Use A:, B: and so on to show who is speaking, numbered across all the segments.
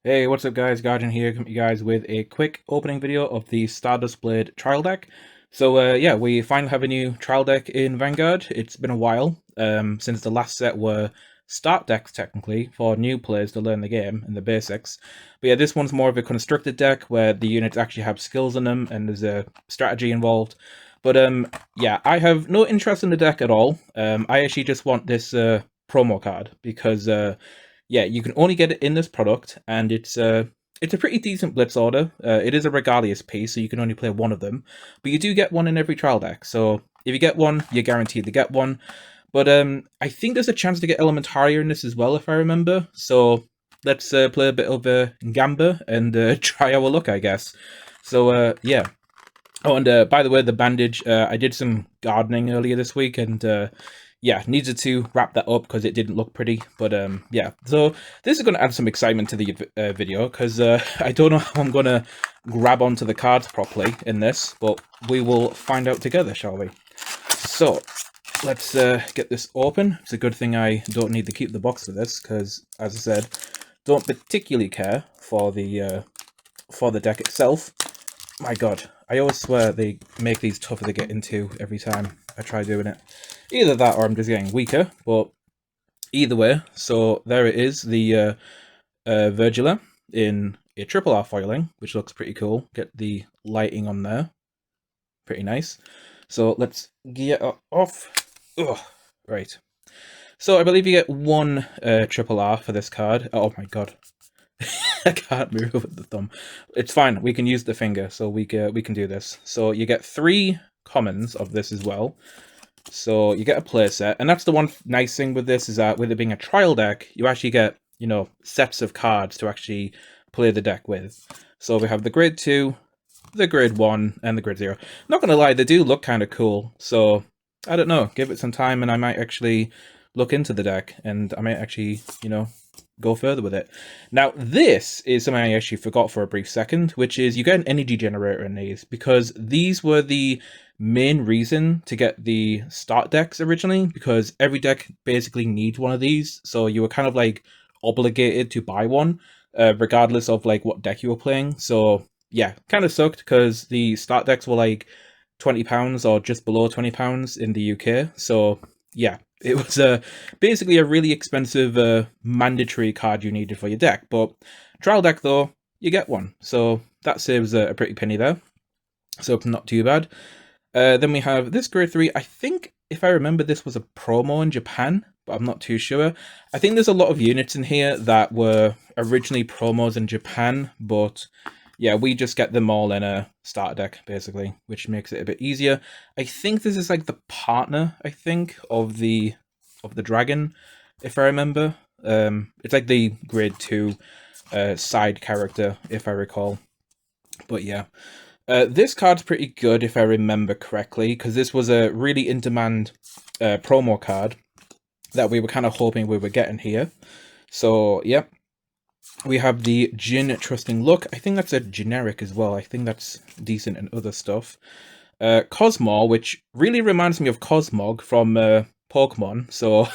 A: Hey, what's up guys, Guardian here, coming to you guys with a quick opening video of the Stardust Blade trial deck. So yeah, we finally have a new trial deck in Vanguard. It's been a while since the last set were start decks technically for new players to learn the game and the basics. But yeah, this one's more of a constructed deck where the units actually have skills in them and there's a strategy involved. But yeah, I have no interest in the deck at all. I actually just want this promo card because yeah, you can only get it in this product, and it's a pretty decent Blitz order. It is a Regalia's piece, so you can only play one of them, but you do get one in every trial deck. So if you get one, you're guaranteed to get one. But I think there's a chance to get Elementaria in this as well, if I remember. So let's play a bit of Gamba and try our luck, I guess. So yeah. Oh, and by the way, the bandage, I did some gardening earlier this week, and yeah, needed to wrap that up because it didn't look pretty. But yeah, so this is going to add some excitement to the video because I don't know how I'm going to grab onto the cards properly in this, but we will find out together, shall we? So let's get this open. It's a good thing I don't need to keep the box for this because, as I said, don't particularly care for the deck itself. My god, I always swear they make these tougher to get into every time I try doing it. Either that or I'm just getting weaker, but either way, so there it is, the Vyrgilla in a triple R foiling, which looks pretty cool. Get the lighting on there. Pretty nice. So let's get off. Ugh, right. So I believe you get one triple R for this card. Oh my god. I can't move with the thumb. It's fine. We can use the finger, so we can do this. So you get 3 commons of this as well. So you get a playset, and that's the one nice thing with this is that with it being a trial deck, you actually get, you know, sets of cards to actually play the deck with. So we have the grade 2, the grade 1, and the grade 0. Not gonna lie, they do look kind of cool. So I don't know. Give it some time, and I might actually look into the deck, and I might actually, you know, go further with it. Now, this is something I actually forgot for a brief second, which is you get an energy generator in these, because these were the main reason to get the start decks originally, because every deck basically needs one of these, so you were kind of like obligated to buy one, regardless of like what deck you were playing. So yeah, kind of sucked because the start decks were like £20 or just below £20 in the UK. So yeah, it was basically a really expensive mandatory card you needed for your deck. But trial deck though, you get one, so that saves a pretty penny there. So not too bad. Then we have this grade 3. I think, if I remember, this was a promo in Japan, but I'm not too sure. I think there's a lot of units in here that were originally promos in Japan, but yeah, we just get them all in a starter deck, basically, which makes it a bit easier. I think this is like the partner, I think, of the dragon, if I remember. It's like the grade 2 side character, if I recall. But yeah. This card's pretty good if I remember correctly, because this was a really in-demand promo card that we were kind of hoping we were getting here. So, yep. We have the Jin Trusting Look. I think that's a generic as well. I think that's decent in other stuff. Cosmo, which really reminds me of Cosmog from Pokemon. So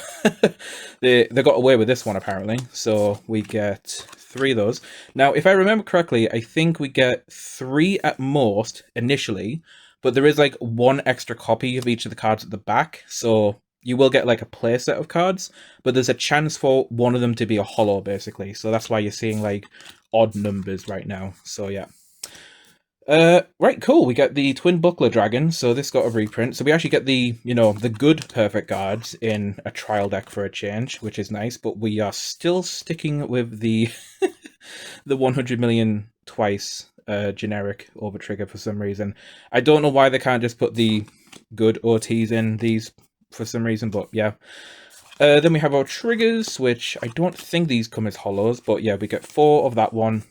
A: they got away with this one apparently. So we get 3 of those. Now, if I remember correctly, I think we get 3 at most initially, but there is like 1 extra copy of each of the cards at the back. So you will get like a playset of cards, but there's a chance for one of them to be a holo, basically. So that's why you're seeing like odd numbers right now. So yeah. Right, cool. We get the Twin Buckler Dragon, so this got a reprint. So we actually get the, you know, the good perfect cards in a trial deck for a change, which is nice, but we are still sticking with the the 100 million twice generic over trigger for some reason. I don't know why they can't just put the good OTs in these for some reason, but yeah. Then we have our triggers, which I don't think these come as holos, but yeah, we get 4 of that one.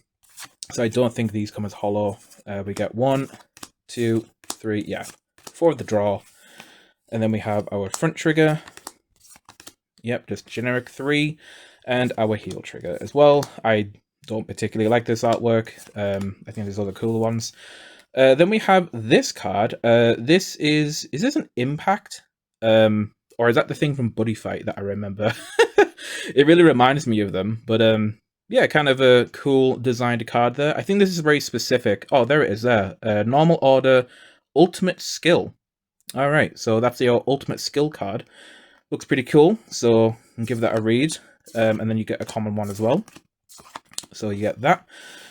A: So I don't think these come as holo. We get 1, 2, 3, yeah, 4 of the draw. And then we have our front trigger. Yep, just generic 3. And our heel trigger as well. I don't particularly like this artwork. I think there's other cooler ones. Then we have this card. Is this an impact? Or is that the thing from Buddy Fight that I remember? It really reminds me of them, but yeah, kind of a cool designed card there. I think this is very specific. Oh, there it is there. Normal order, ultimate skill. All right, so that's your ultimate skill card. Looks pretty cool, so give that a read. And then you get a common one as well. So you get that.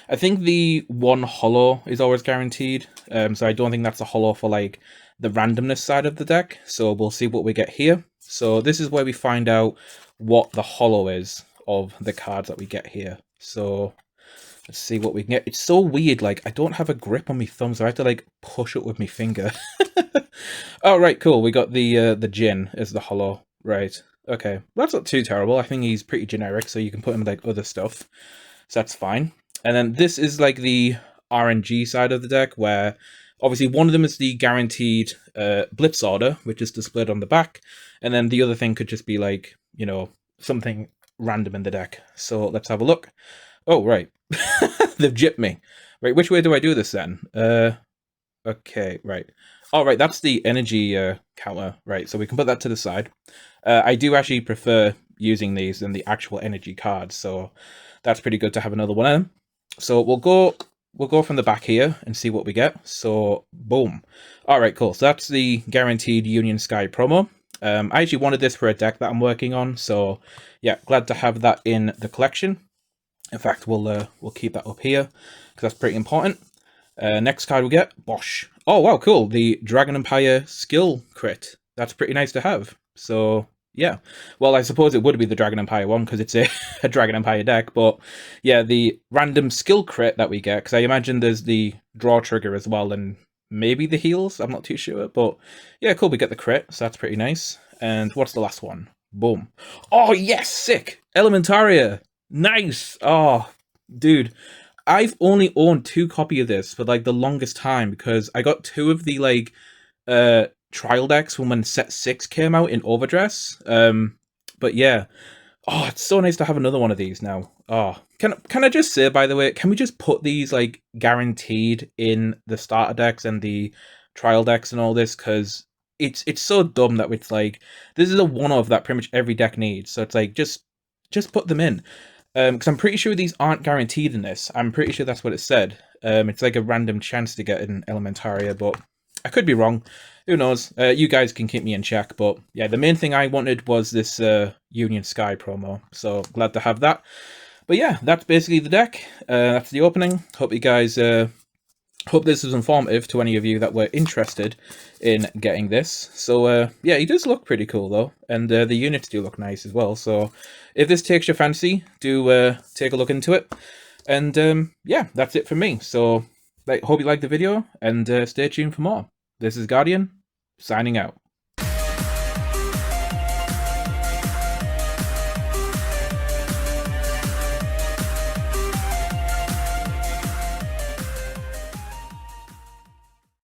A: I think the one holo is always guaranteed. So I don't think that's a holo for like the randomness side of the deck. So we'll see what we get here. So this is where we find out what the holo is of the cards that we get here. So let's see what we can get. It's so weird, like I don't have a grip on my thumb, so I have to like push it with my finger. Oh, right, cool. We got the Jin as the holo. Right. Okay. Well, that's not too terrible. I think he's pretty generic, so you can put him with like other stuff. So that's fine. And then this is like the RNG side of the deck, where obviously one of them is the guaranteed Blitz order, which is displayed on the back. And then the other thing could just be like, you know, something random in the deck. So let's have a look. Oh, right. They've gypped me. Right, which way do I do this then? Okay, right. Oh, right, that's the energy counter. Right, so we can put that to the side. I do actually prefer using these than the actual energy cards, so that's pretty good to have another one of them. So we'll go from the back here and see what we get. So boom. All right, cool. So that's the guaranteed Union Sky promo. I actually wanted this for a deck that I'm working on, so yeah, glad to have that in the collection. In fact, we'll keep that up here because that's pretty important. Next card we get, Bosch. Oh wow, cool. The Dragon Empire skill crit. That's pretty nice to have. So yeah, well, I suppose it would be the Dragon Empire one because it's a Dragon Empire deck, but yeah, the random skill crit that we get, because I imagine there's the draw trigger as well, and maybe the heals, I'm not too sure, but yeah, cool, we get the crit, so that's pretty nice. And what's the last one? Boom. Oh yes, sick! Elementaria! Nice! Oh, dude. I've only owned 2 copies of this for like the longest time because I got 2 of the like trial decks when set 6 came out in Overdress. But yeah. Oh, it's so nice to have another one of these now. Oh, can I just say, by the way, can we just put these like guaranteed in the starter decks and the trial decks and all this? Because it's so dumb that it's like this is a one-off that pretty much every deck needs. So it's like just put them in. Because I'm pretty sure these aren't guaranteed in this. I'm pretty sure that's what it said. It's like a random chance to get an Elementaria, but I could be wrong. Who knows? You guys can keep me in check. But yeah, the main thing I wanted was this Union Sky promo. So glad to have that. But yeah, that's basically the deck. That's the opening. Hope you guys... hope this was informative to any of you that were interested in getting this. So yeah, he does look pretty cool though, and the units do look nice as well. So if this takes your fancy, do take a look into it. And yeah, that's it for me. So hope you liked the video, and stay tuned for more. This is Guardian, signing out.